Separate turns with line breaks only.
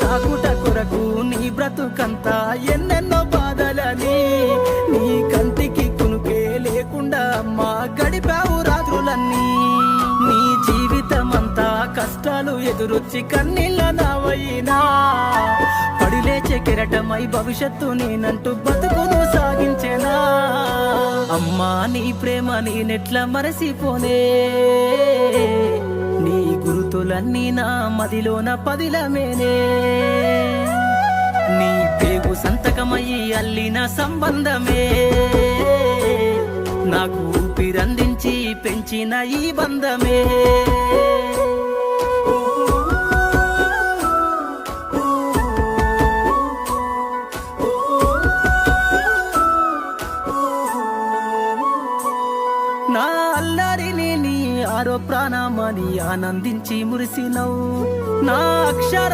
నాకుట కొరకు నీ బ్రతుకంతా ఎన్నెన్నో బాధలని నీ కంటికి కునుకే లేకుండా అమ్మా గడిపావు రాత్రులన్నీ నీ జీవితమంతా కష్టాలు ఎదురొచ్చి కన్నీళ్ళ నావైనా పడిలేచే కెరటమై భవిష్యత్తు నేనంటూ బతుకును సాగించేనా అమ్మా నీ ప్రేమ నేనెట్ల మరసిపోనే నీ గురుతులన్నీ నా మదిలోన పదిలమేనే నీ పేగు సంతకమయ్యి అల్లిన సంబంధమే నాకు ఊపిరందించి పెంచిన ఈ బంధమే నా అల్లరిని నీ ఆరో ప్రాణమని ఆనందించి మురిసినవు నా అక్షర